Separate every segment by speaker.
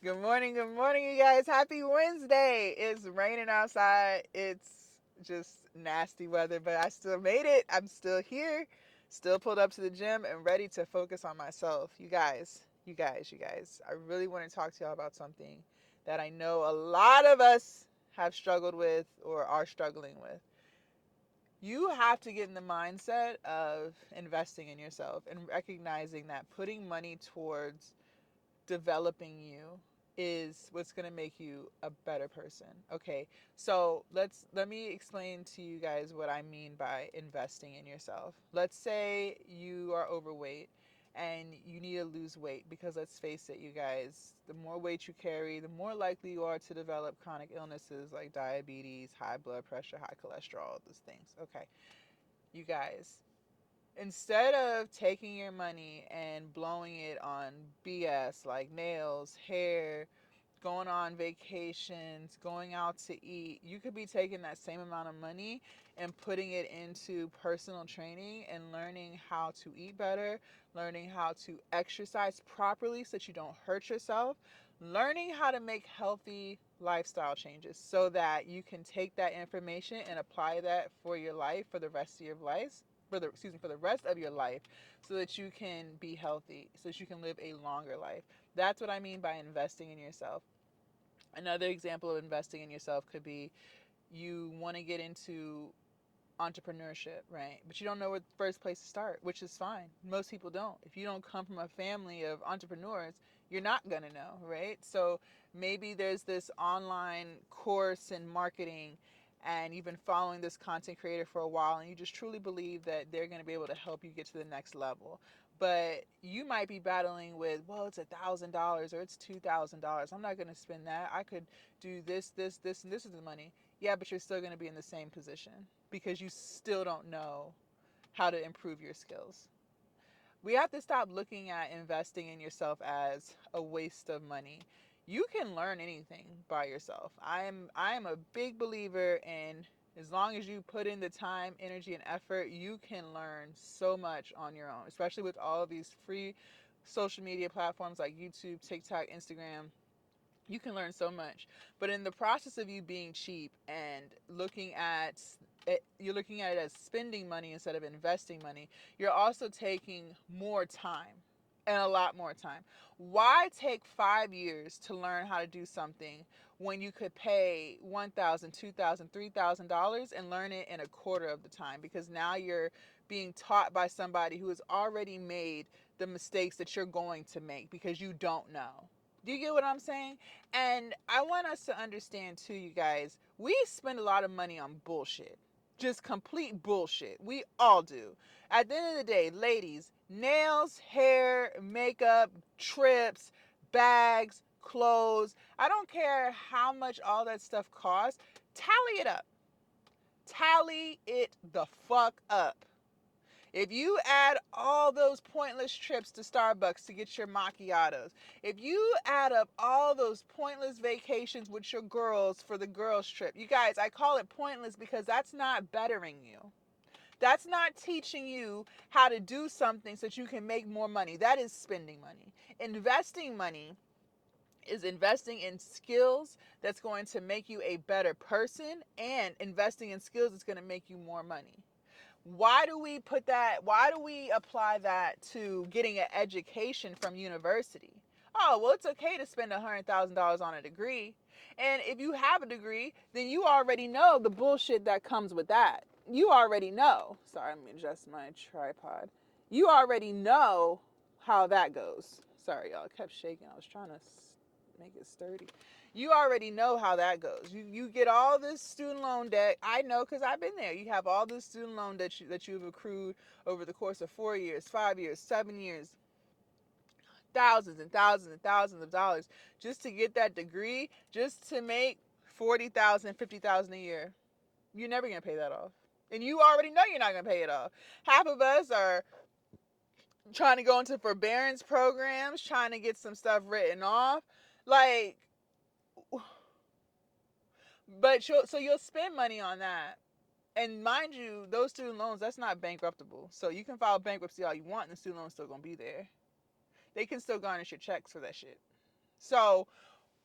Speaker 1: Good morning, you guys. Happy Wednesday. It's raining outside. It's just nasty weather, but I still made it. I'm still here, still pulled up to the gym and ready to focus on myself. You guys. I really want to talk to y'all about something that I know a lot of us have struggled with or are struggling with. You have to get in the mindset of investing in yourself and recognizing that putting money towards developing you is what's going to make you a better person. Okay. So, let me explain to you guys what I mean by investing in yourself. Let's say you are overweight and you need to lose weight because let's face it, you guys, the more weight you carry, the more likely you are to develop chronic illnesses like diabetes, high blood pressure, high cholesterol, those things. Okay. You guys, instead of taking your money and blowing it on BS like nails, hair, going on vacations, going out to eat, you could be taking that same amount of money and putting it into personal training and learning how to eat better, learning how to exercise properly so that you don't hurt yourself, learning how to make healthy lifestyle changes so that you can take that information and apply that for your life for the rest of your life for the rest of your life so that you can be healthy, so that you can live a longer life. That's what I mean by investing in yourself. Another example of investing in yourself could be you want to get into entrepreneurship, right? But you don't know where the first place to start, which is fine. Most people don't. If you don't come from a family of entrepreneurs, you're not going to know, right? So maybe there's this online course in marketing and you've been following this content creator for a while and you just truly believe that they're going to be able to help you get to the next level. But you might be battling with, well, it's $1,000 or it's $2,000. I'm not going to spend that. I could do this, and this is the money. Yeah, but you're still going to be in the same position because you still don't know how to improve your skills. We have to stop looking at investing in yourself as a waste of money. You can learn anything by yourself. I am a big believer in as long as you put in the time, energy, and effort, you can learn so much on your own, especially with all of these free social media platforms like YouTube, TikTok, Instagram. You can learn so much, but in the process of you being cheap and looking at it, you're looking at it as spending money instead of investing money. You're also taking more time and a lot more time. Why take 5 years to learn how to do something when you could pay $1,000, $2,000, $3,000 and learn it in a quarter of the time? Because now you're being taught by somebody who has already made the mistakes that you're going to make because you don't know. Do you get what I'm saying? And I want us to understand too, you guys, we spend a lot of money on bullshit. Just complete bullshit. We all do. At the end of the day, ladies, nails, hair, makeup, trips, bags, clothes, I don't care how much all that stuff costs. Tally it up. Tally it the fuck up. If you add all those pointless trips to Starbucks to get your macchiatos, if you add up all those pointless vacations with your girls for the girls' trip, you guys, I call it pointless because that's not bettering you. That's not teaching you how to do something so that you can make more money. That is spending money. Investing money is investing in skills that's going to make you a better person and investing in skills that's going to make you more money. Why do we apply that to getting an education from university? Oh, well, it's okay to spend $100,000 on a degree. And if you have a degree, then you already know the bullshit that comes with that. You already know. Sorry, let me adjust my tripod. You already know how that goes. Sorry, y'all. It kept shaking. I was trying to make it sturdy. You already know how that goes. You get all this student loan debt. I know because I've been there. You have all this student loan debt that you've accrued over the course of 4 years, 5 years, 7 years, thousands and thousands and thousands of dollars just to get that degree, just to make 40,000, 50,000 a year. You're never gonna pay that off, and you already know you're not gonna pay it off. Half of us are trying to go into forbearance programs, trying to get some stuff written off, like. But you'll spend money on that. And mind you, those student loans, that's not bankruptable. So you can file bankruptcy all you want and the student loan's still gonna be there. They can still garnish your checks for that shit. So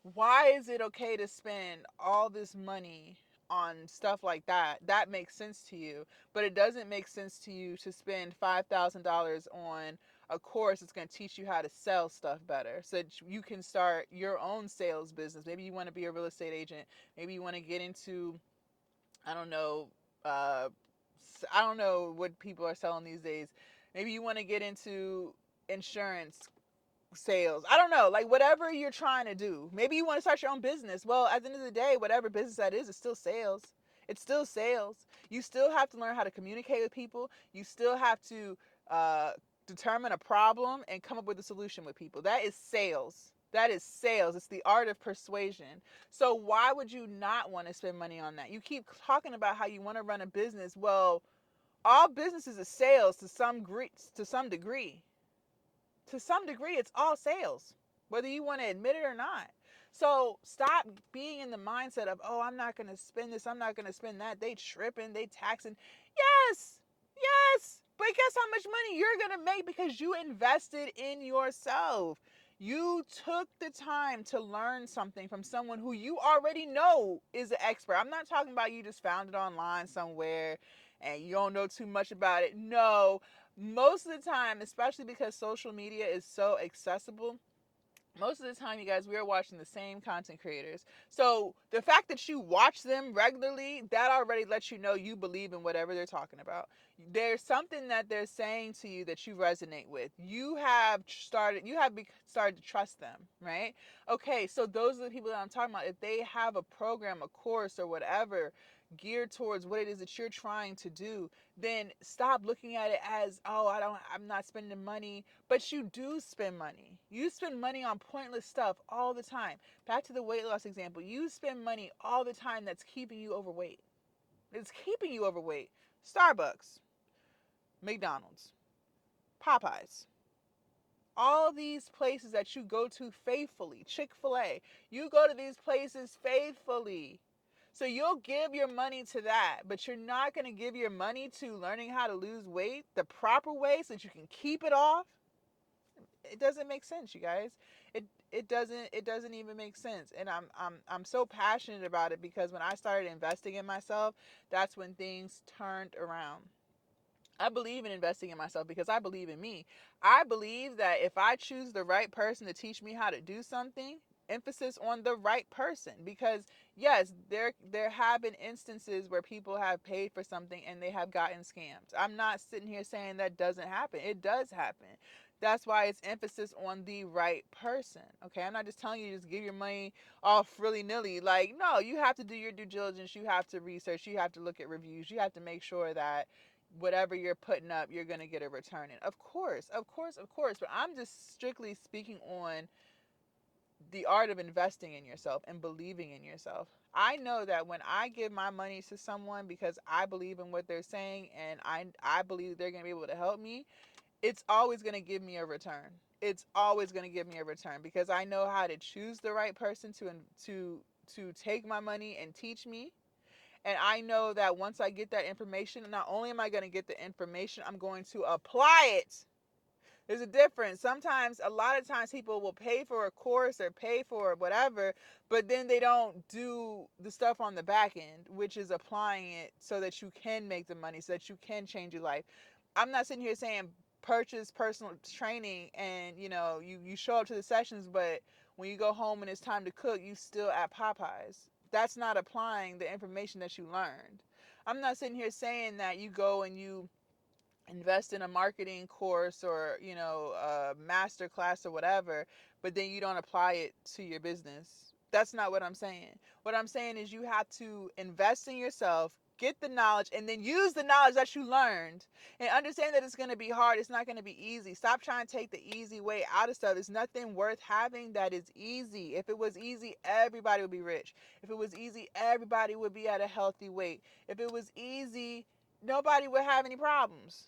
Speaker 1: Why is it okay to spend all this money on stuff like that? That makes sense to you, but it doesn't make sense to you to spend $5,000 on a course that's going to teach you how to sell stuff better so that you can start your own sales business. Maybe you want to be a real estate agent. Maybe you want to get into, I don't know, uh, I don't know what people are selling these days. Maybe you want to get into insurance sales. I don't know, like whatever you're trying to do. Maybe you want to start your own business. Well, at the end of the day, whatever business that is, it's still sales. It's still sales. You still have to learn how to communicate with people. You still have to uh, determine a problem and come up with a solution with people. That is sales. That is sales. It's the art of persuasion. So why would you not want to spend money on that? You keep talking about how you want to run a business. Well, all businesses is sales to some degree. To some degree, it's all sales, whether you want to admit it or not. So stop being in the mindset of, oh, I'm not going to spend this, I'm not going to spend that. They tripping, they taxing. Yes, yes. But guess how much money you're going to make because you invested in yourself. You took the time to learn something from someone who you already know is an expert. I'm not talking about you just found it online somewhere and you don't know too much about it. No, most of the time, especially because social media is so accessible, most of the time, you guys, we are watching the same content creators. So the fact that you watch them regularly, that already lets you know you believe in whatever they're talking about. There's something that they're saying to you that you resonate with. You have started to trust them, right? Okay, so those are the people that I'm talking about. If they have a program, a course, or whatever geared towards what it is that you're trying to do, then stop looking at it as, oh, I'm not spending money. But you do spend money. You spend money on pointless stuff all the time. Back to the weight loss example. You spend money all the time that's keeping you overweight. It's keeping you overweight. Starbucks, McDonald's, Popeyes, all these places that you go to faithfully, Chick-fil-A, you go to these places faithfully. So you'll give your money to that, but you're not going to give your money to learning how to lose weight the proper way so that you can keep it off. It doesn't make sense, you guys. It doesn't even make sense. And I'm so passionate about it because when I started investing in myself, that's when things turned around. I believe in investing in myself because I believe in me. I believe that if I choose the right person to teach me how to do something, emphasis on the right person, because yes, there have been instances where people have paid for something and they have gotten scammed. I'm not sitting here saying that doesn't happen. It does happen. That's why it's emphasis on the right person. Okay, I'm not just telling you to just give your money off willy nilly. Like, no, you have to do your due diligence. You have to research. You have to look at reviews. You have to make sure that whatever you're putting up, you're going to get a return in. Of course, of course, of course. But I'm just strictly speaking on the art of investing in yourself and believing in yourself. I know that when I give my money to someone because I believe in what they're saying and I believe they're going to be able to help me, it's always going to give me a return. It's always going to give me a return because I know how to choose the right person to take my money and teach me. And I know that once I get that information, not only am I going to get the information, I'm going to apply it. There's a difference. Sometimes, a lot of times, people will pay for a course or pay for whatever, but then they don't do the stuff on the back end, which is applying it so that you can make the money, so that you can change your life. I'm not sitting here saying purchase personal training and you show up to the sessions, but when you go home and it's time to cook, you still at Popeyes. That's not applying the information that you learned. I'm not sitting here saying that you go and you invest in a marketing course or a master class or whatever, but then you don't apply it to your business. That's not what I'm saying. What I'm saying is you have to invest in yourself, get the knowledge, and then use the knowledge that you learned, and understand that it's going to be hard. It's not going to be easy. Stop trying to take the easy way out of stuff. There's nothing worth having that is easy. If it was easy, everybody would be rich. If it was easy, everybody would be at a healthy weight. If it was easy, nobody would have any problems.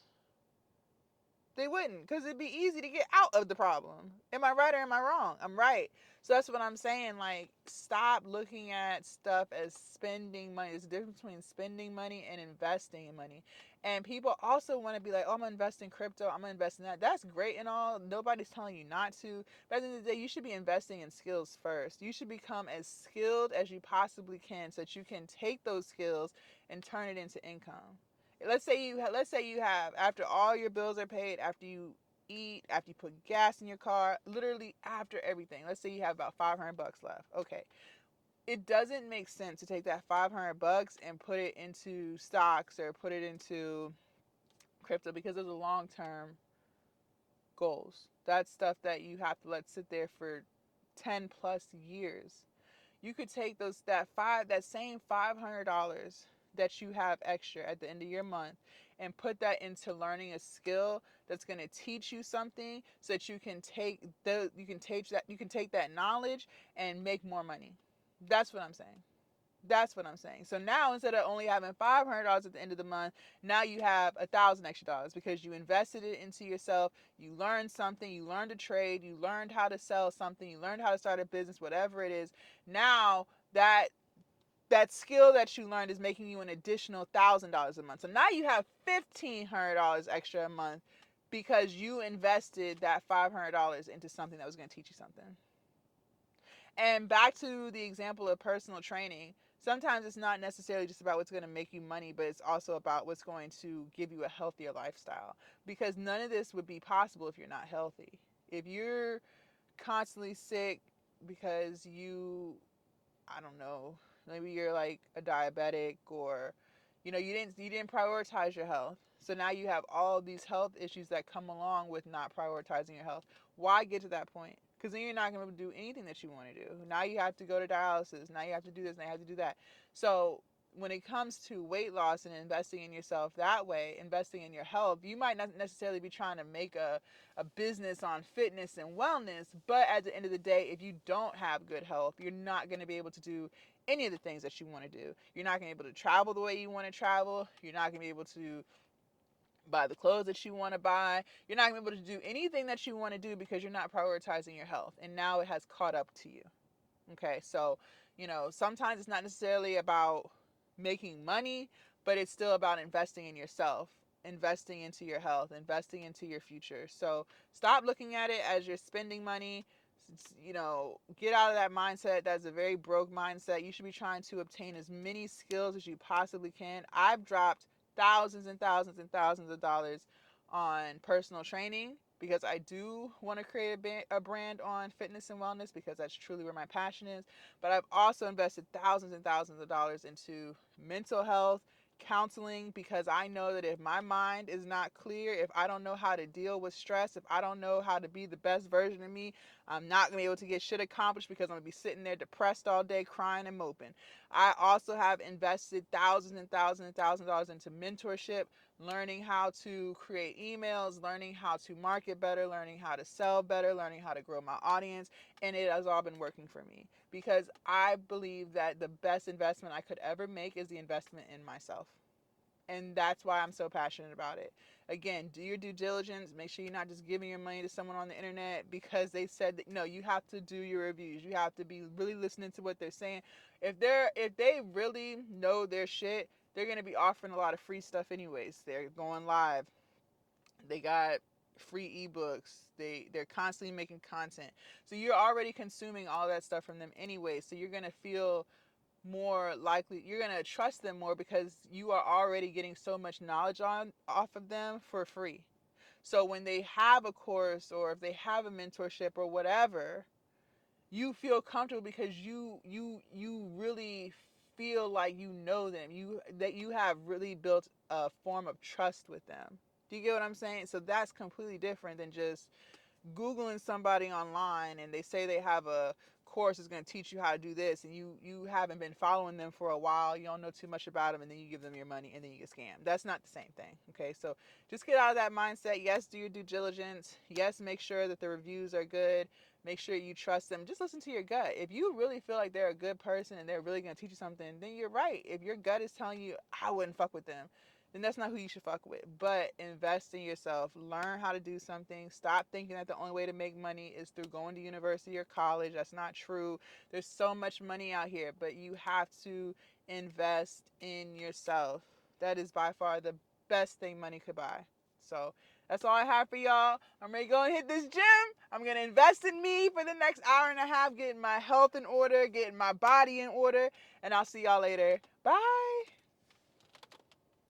Speaker 1: They wouldn't, because it'd be easy to get out of the problem. Am I right or am I wrong? I'm right. So that's what I'm saying. Like, stop looking at stuff as spending money. There's a difference between spending money and investing in money. And people also want to be like, oh, I'm going to invest in crypto. I'm going to invest in that. That's great and all. Nobody's telling you not to. But at the end of the day, you should be investing in skills first. You should become as skilled as you possibly can so that you can take those skills and turn it into income. Let's say you have after all your bills are paid, after you eat, after you put gas in your car, literally after everything. Let's say you have about 500 bucks left. Okay, it doesn't make sense to take that 500 bucks and put it into stocks or put it into crypto because those are long term goals. That's stuff that you have to let sit there for 10 plus years. You could take that same $500 that you have extra at the end of your month and put that into learning a skill that's going to teach you something so that you can take that knowledge and make more money. That's what I'm saying. That's what I'm saying. So now instead of only having $500 at the end of the month, now you have $1,000 extra because you invested it into yourself. You learned something. You learned a trade. You learned how to sell something. You learned how to start a business, whatever it is. Now that skill that you learned is making you an additional $1,000 a month. So now you have $1,500 extra a month because you invested that $500 into something that was going to teach you something. And back to the example of personal training, sometimes it's not necessarily just about what's going to make you money, but it's also about what's going to give you a healthier lifestyle. Because none of this would be possible if you're not healthy. If you're constantly sick because I don't know, maybe you're like a diabetic or you didn't prioritize your health. So now you have all these health issues that come along with not prioritizing your health. Why get to that point? Because then you're not going to do anything that you want to do. Now you have to go to dialysis. Now you have to do this. Now you have to do that. So when it comes to weight loss and investing in yourself that way, investing in your health, you might not necessarily be trying to make a business on fitness and wellness. But at the end of the day, if you don't have good health, you're not going to be able to do any of the things that you want to do. You're not going to be able to travel the way you want to travel. You're not going to be able to buy the clothes that you want to buy. You're not going to be able to do anything that you want to do because you're not prioritizing your health. And now it has caught up to you. Okay, so, sometimes it's not necessarily about making money, but it's still about investing in yourself, investing into your health, investing into your future. So stop looking at it as you're spending money. Get out of that mindset. That's a very broke mindset. You should be trying to obtain as many skills as you possibly can. I've dropped thousands and thousands and thousands of dollars on personal training because I do want to create a brand on fitness and wellness because that's truly where my passion is. But I've also invested thousands and thousands of dollars into mental health, counseling, because I know that if my mind is not clear, if I don't know how to deal with stress, if I don't know how to be the best version of me, I'm not going to be able to get shit accomplished because I'm going to be sitting there depressed all day, crying and moping. I also have invested thousands and thousands and thousands of dollars into mentorship, learning how to create emails, learning how to market better, learning how to sell better, learning how to grow my audience, and it has all been working for me because I believe that the best investment I could ever make is the investment in myself. And that's why I'm so passionate about it. Again, do your due diligence. Make sure you're not just giving your money to someone on the internet because they said that. No, you have to do your reviews. You have to be really listening to what they're saying. If they really know their shit, they're gonna be offering a lot of free stuff anyways. They're going live. They got free ebooks. They're constantly making content. So you're already consuming all that stuff from them anyway. So you're gonna feel more likely, you're going to trust them more because you are already getting so much knowledge on off of them for free. So when they have a course or if they have a mentorship or whatever, you feel comfortable because you really feel like you know them. You have really built a form of trust with them. Do you get what I'm saying? So that's completely different than just Googling somebody online and they say they have a course that's going to teach you how to do this, and you haven't been following them for a while, you don't know too much about them, and then you give them your money and then you get scammed. That's not the same thing. Okay, so just get out of that mindset. Yes, do your due diligence. Yes, make sure that the reviews are good. Make sure you trust them. Just listen to your gut. If you really feel like they're a good person and they're really going to teach you something, then you're right. If your gut is telling you I wouldn't fuck with them, then that's not who you should fuck with. But invest in yourself. Learn how to do something. Stop thinking that the only way to make money is through going to university or college. That's not true. There's so much money out here, but you have to invest in yourself. That is by far the best thing money could buy. So that's all I have for y'all. I'm ready to go and hit this gym. I'm going to invest in me for the next hour and a half, getting my health in order, getting my body in order. And I'll see y'all later. Bye.